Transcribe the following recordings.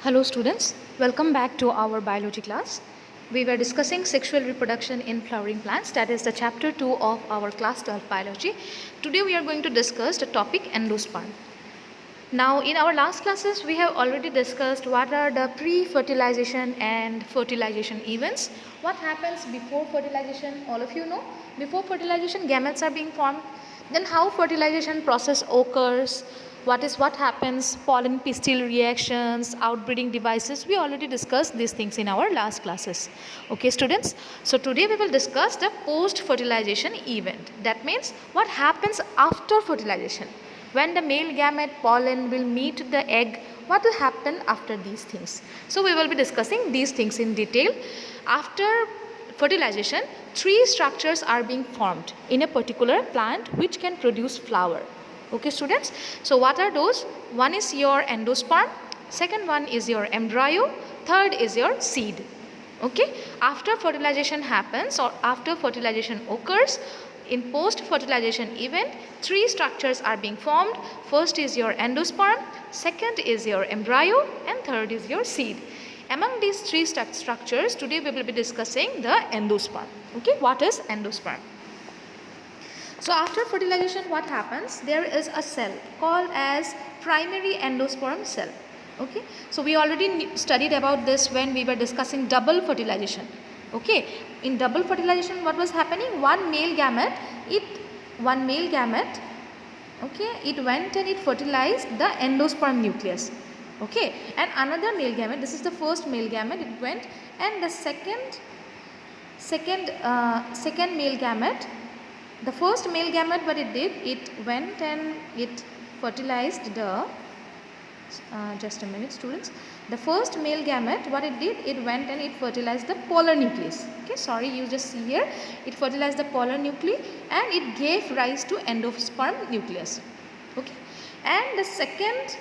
Hello students, welcome back to our biology class. We were discussing sexual reproduction in flowering plants, that is the chapter 2 of our class 12 biology. Today we are going to discuss the topic endosperm. Now in our last classes we have already discussed what are the pre-fertilization and fertilization events. What happens before fertilization, all of you know. Before fertilization gametes are being formed. Then how fertilization process occurs, what happens, pollen pistil reactions, outbreeding devices. We already discussed these things in our last classes. Okay students, so today we will discuss the post fertilization event. That means what happens after fertilization. When the male gamete pollen will meet the egg, what will happen after these things? So we will be discussing these things in detail. After fertilization, three structures are being formed in a particular plant which can produce flower. Okay students, so what are those? One is your endosperm, second one is your embryo, third is your seed. Okay, after fertilization happens or after fertilization occurs, in post fertilization event, three structures are being formed. First is your endosperm, second is your embryo, and third is your seed. Among these three structures, today we will be discussing the endosperm. Okay, what is endosperm? So after fertilization, what happens? There is a cell called as primary endosperm cell. Okay, so we already studied about this when we were discussing double fertilization. Okay, in double fertilization what was happening? One male gamete, okay, it went and it fertilized the endosperm nucleus. Okay, and another male gamete, this is the first male gamete, it went, and the second male gamete, the first male gamete, what it did, it went and it fertilized the just a minute students. The first male gamete, what it did, it went and it fertilized the polar nucleus. Okay, sorry, you just see here, it fertilized the polar nuclei and it gave rise to endosperm nucleus. Okay, and the second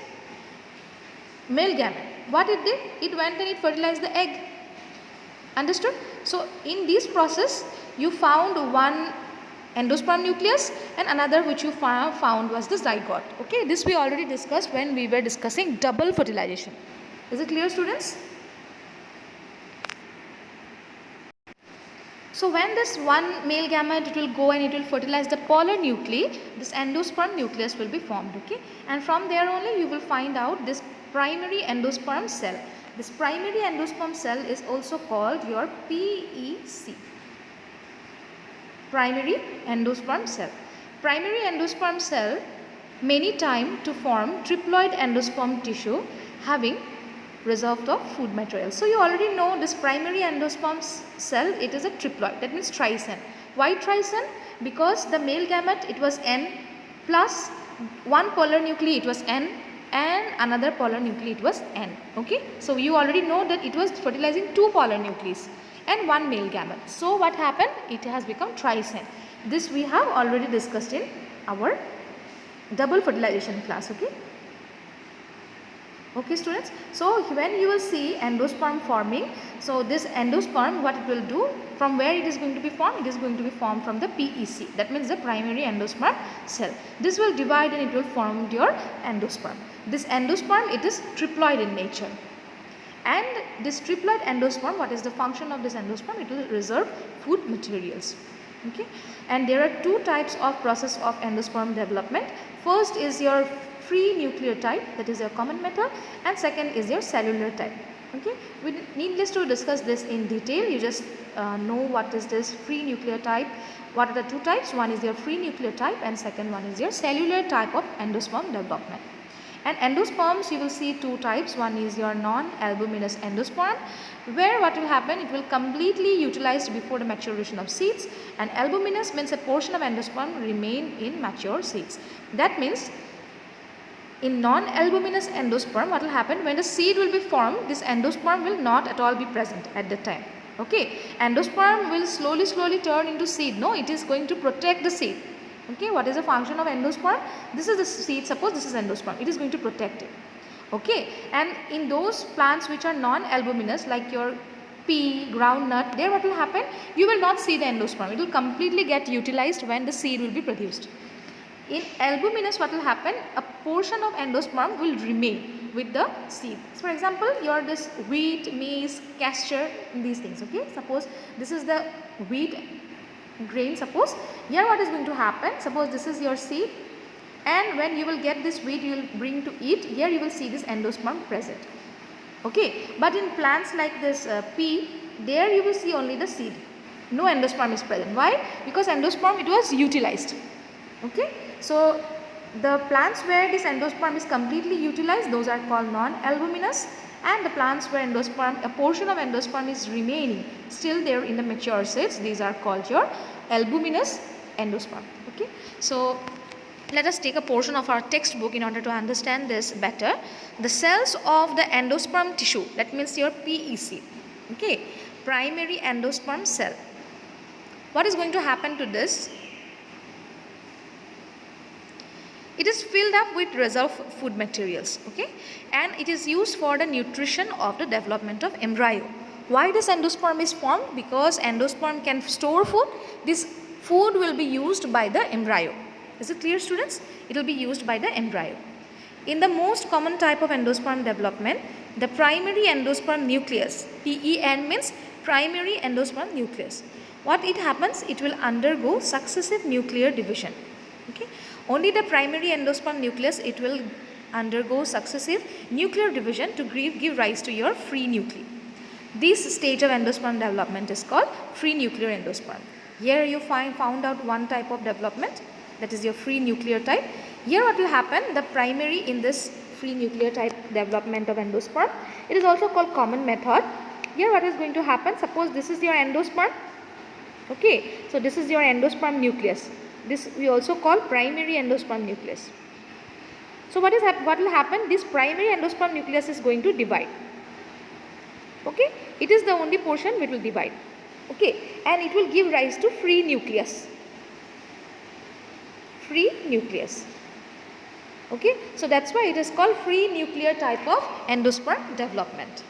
male gamete, what it did, it went and it fertilized the egg. Understood? So in this process you found one endosperm nucleus and another which you found was the zygote. Okay, this we already discussed when we were discussing double fertilization. Is it clear students? So when this one male gamete, it will go and it will fertilize the polar nuclei, this endosperm nucleus will be formed. Okay, and from there only you will find out this primary endosperm cell. This primary endosperm cell is also called your PEC. Primary endosperm cell. Primary endosperm cell many time to form triploid endosperm tissue having reserved of food material. So you already know this primary endosperm cell, it is a triploid, that means trisome. Why trisome? Because the male gamete, it was N plus one polar nuclei, it was N, and another polar nuclei, it was N. Okay, so you already know that it was fertilizing two polar nuclei and one male gamete. So what happened? It has become trisome. This we have already discussed in our double fertilization class. Okay. Okay students, so when you will see endosperm forming, so this endosperm, what it will do, from where it is going to be formed? It is going to be formed from the PEC, that means the primary endosperm cell. This will divide and it will form your endosperm. This endosperm, it is triploid in nature. And this triploid endosperm, what is the function of this endosperm? It will reserve food materials. Okay, and there are two types of process of endosperm development. First is your free nuclear type, that is your common method, and second is your cellular type. Okay, we needless to discuss this in detail. You just know what is this free nuclear type. What are the two types? One is your free nuclear type and second one is your cellular type of endosperm development. And endosperms, you will see two types. One is your non-albuminous endosperm, where what will happen, it will completely utilized before the maturation of seeds, and albuminous means a portion of endosperm remain in mature seeds. That means in non-albuminous endosperm, what will happen, when the seed will be formed, this endosperm will not at all be present at the time. Okay, endosperm will slowly turn into seed. No, it is going to protect the seed. Okay, what is the function of endosperm? This is the seed, suppose this is endosperm, it is going to protect it. Okay, and in those plants which are non-albuminous like your pea, groundnut, there what will happen? You will not see the endosperm, it will completely get utilized when the seed will be produced. In albuminous, what will happen? A portion of endosperm will remain. with the seed. So for example, your this wheat, maize, castor, these things. Okay, suppose this is the wheat grain. Suppose here what is going to happen, suppose this is your seed, and when you will get this wheat, you will bring to eat, here you will see this endosperm present. Okay, but in plants like this pea, there you will see only the seed, no endosperm is present. Why? Because endosperm, it was utilized. Okay, so the plants where this endosperm is completely utilized, those are called non-albuminous, and the plants where endosperm, a portion of endosperm is remaining still there in the mature seeds, these are called your albuminous endosperm. Okay, so let us take a portion of our textbook in order to understand this better. The cells of the endosperm tissue, that means your PEC, okay, primary endosperm cell. What is going to happen to this? It is filled up with reserve food materials, okay, and it is used for the nutrition of the development of embryo. Why this endosperm is formed? Because endosperm can store food. This food will be used by the embryo. Is it clear, students? It will be used by the embryo. In the most common type of endosperm development, the primary endosperm nucleus, PEN means primary endosperm nucleus. What it happens? It will undergo successive nuclear division. Okay, only the primary endosperm nucleus, it will undergo successive nuclear division to give rise to your free nuclei. This stage of endosperm development is called free nuclear endosperm. Here you found out one type of development, that is your free nuclear type. Here what will happen, the primary in this free nuclear type development of endosperm, it is also called common method. Here what is going to happen, suppose this is your endosperm, okay, so this is your endosperm nucleus. This we also call primary endosperm nucleus. So what will happen, this primary endosperm nucleus is going to divide. Okay, it is the only portion which will divide. Okay, and it will give rise to free nucleus. Free nucleus. Okay, so that's why it is called free nuclear type of endosperm development.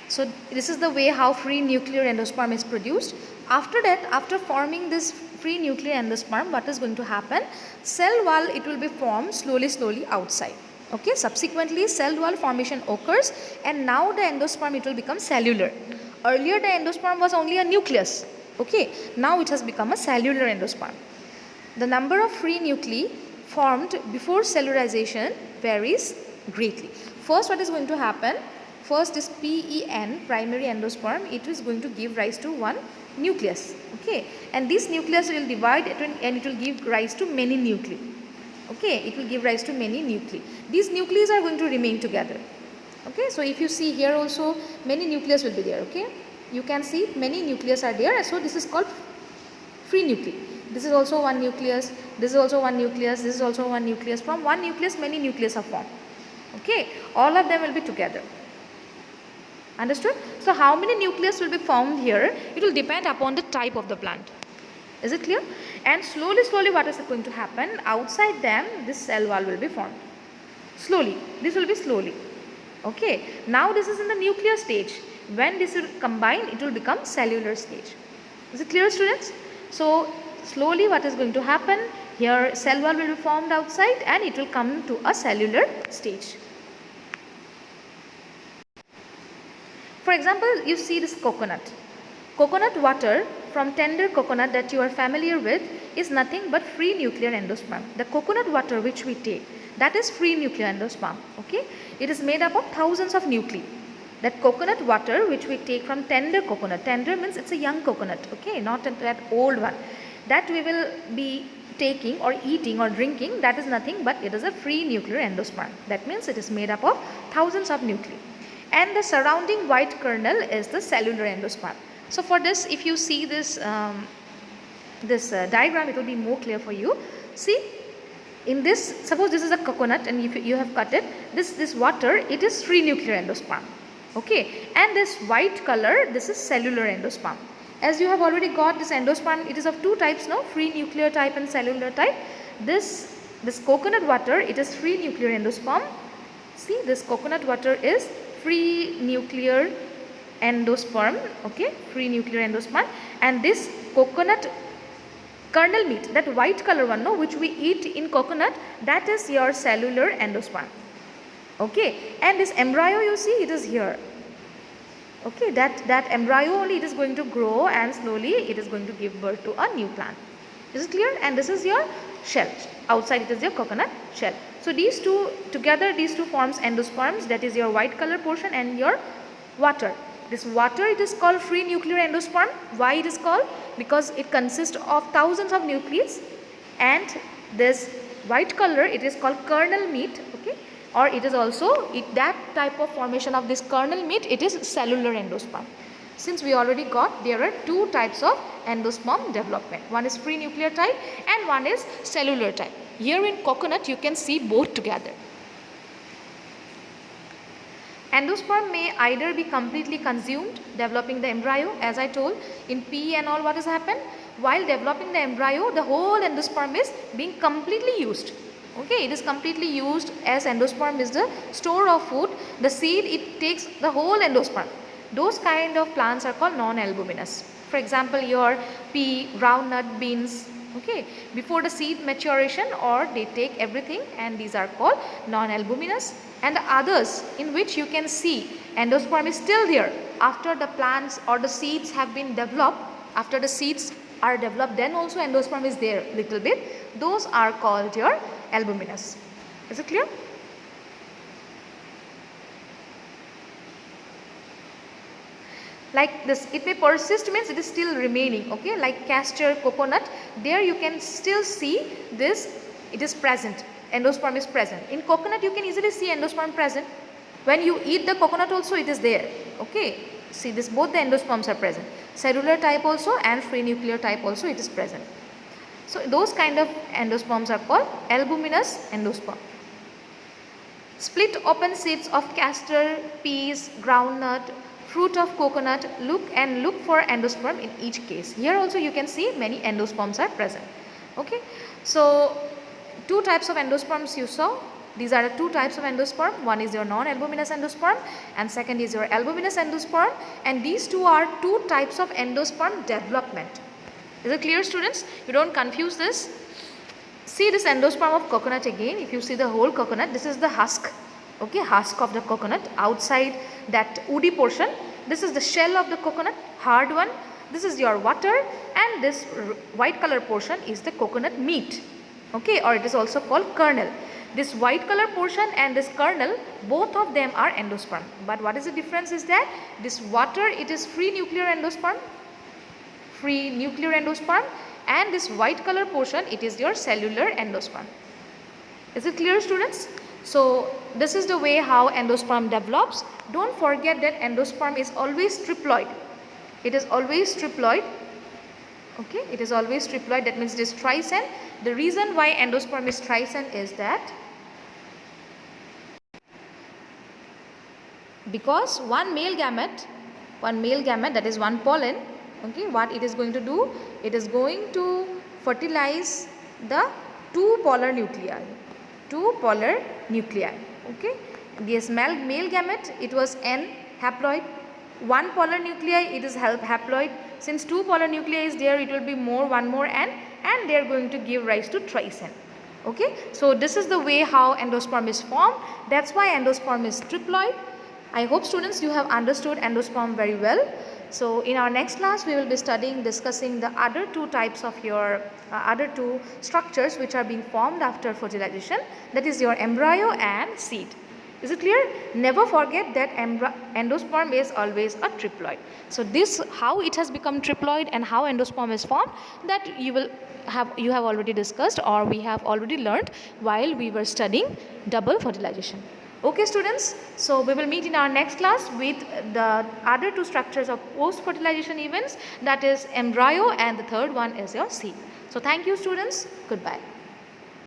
So this is the way how free nuclear endosperm is produced. After that, after forming this free nuclear endosperm, what is going to happen? Cell wall, it will be formed slowly outside. Okay, subsequently cell wall formation occurs, and now the endosperm, it will become cellular. Earlier the endosperm was only a nucleus. Okay, now it has become a cellular endosperm. The number of free nuclei formed before cellularization varies greatly. First, what is going to happen? First, this PEN, primary endosperm, it is going to give rise to one nucleus. Okay, and this nucleus will divide and it will give rise to many nuclei. Okay, it will give rise to many nuclei. These nuclei are going to remain together. Okay, so if you see here also, many nucleus will be there. Okay, you can see many nucleus are there. So this is called free nuclei. This is also one nucleus, this is also one nucleus, this is also one nucleus. From one nucleus, many nucleus are formed. Okay, all of them will be together. Understood? So how many nucleus will be formed here? It will depend upon the type of the plant. Is it clear? And slowly what is going to happen? Outside them, this cell wall will be formed. Slowly, this will be slowly. Okay, now this is in the nuclear stage. When this will combine, it will become cellular stage. Is it clear, students? So slowly what is going to happen? Here cell wall will be formed outside and it will come to a cellular stage. For example, you see this coconut. Coconut water from tender coconut that you are familiar with is nothing but free nuclear endosperm. The coconut water which we take, that is free nuclear endosperm. Okay, it is made up of thousands of nuclei. That coconut water which we take from tender coconut, tender means it's a young coconut, okay, not that old one, that we will be taking or eating or drinking, that is nothing but it is a free nuclear endosperm. That means it is made up of thousands of nuclei. And the surrounding white kernel is the cellular endosperm. So for this, if you see this diagram, it will be more clear for you. See, in this, suppose this is a coconut and if you have cut it, this water, it is free nuclear endosperm. Okay, and this white color, this is cellular endosperm. As you have already got this endosperm, it is of two types now, free nuclear type and cellular type. This coconut water, it is free nuclear endosperm. See, this coconut water is free nuclear endosperm, okay, free nuclear endosperm, and this coconut Kernel meat, that white color one, no, which we eat in coconut, that is your cellular endosperm. Okay, and this embryo you see, it is here. Okay, that embryo only, it is going to grow and slowly it is going to give birth to a new plant. Is it clear? And this is your shell. Outside it is your coconut shell. So these two together, these two forms endosperms, that is your white color portion and your water. This water, it is called free nuclear endosperm. Why it is called? Because it consists of thousands of nucleus, and this white color, it is called kernel meat. Okay, or it is also that type of formation of this kernel meat, it is cellular endosperm. Since we already got, there are two types of endosperm development. One is free nuclear type and one is cellular type. Here in coconut you can see both together. Endosperm may either be completely consumed, developing the embryo, as I told in pea and all what has happened. While developing the embryo, the whole endosperm is being completely used. Okay, it is completely used, as endosperm is the store of food. The seed, it takes the whole endosperm. Those kind of plants are called non-albuminous. For example, your pea, groundnut, beans. Okay, before the seed maturation, or they take everything, and these are called non-albuminous. And the others in which you can see endosperm is still there after the plants or the seeds have been developed. After the seeds are developed, then also endosperm is there little bit. Those are called your albuminous. Is it clear? Like this, it may persist means it is still remaining. Okay, like castor, coconut, there you can still see this, it is present, endosperm is present. In coconut you can easily see endosperm present. When you eat the coconut also, it is there. Okay, see this, both the endosperms are present. Cellular type also and free nuclear type also, it is present. So those kind of endosperms are called albuminous endosperm. Split open seeds of castor, peas, groundnut, fruit of coconut, look for endosperm in each case. Here also you can see many endosperms are present. Okay, so two types of endosperms you saw. These are the two types of endosperm. One is your non-albuminous endosperm and second is your albuminous endosperm, and these two are two types of endosperm development. Is it clear, students? You don't confuse this. See this endosperm of coconut again. If you see the whole coconut, this is the husk. Okay, husk of the coconut. Outside that woody portion, this is the shell of the coconut, hard one. This is your water, and this white color portion is the coconut meat. Okay, or it is also called kernel. This white color portion and this kernel, both of them are endosperm. But what is the difference is that this water, it is free nuclear endosperm, and this white color portion, it is your cellular endosperm. Is it clear, students? So this is the way how endosperm develops. Don't forget that endosperm is always triploid. It is always triploid. Okay, it is always triploid, that means it is trisome. The reason why endosperm is trisome is that because one male gamete, that is one pollen. Okay, what it is going to do? It is going to fertilize the two polar nuclei. Okay, this male gamete, it was N haploid. One polar nuclei, it is haploid. Since two polar nuclei is there, it will be one more N, and they are going to give rise to trisome. Okay, so this is the way how endosperm is formed. That's why endosperm is triploid. I hope, students, you have understood endosperm very well. So in our next class, we will be discussing the other two types of your other two structures which are being formed after fertilization, that is your embryo and seed. Is it clear? Never forget that endosperm is always a triploid. So this, how it has become triploid and how endosperm is formed, that you have already discussed, or we have already learned while we were studying double fertilization. Okay, students, so we will meet in our next class with the other two structures of post fertilization events, that is embryo, and the third one is your seed. So thank you, students. Goodbye.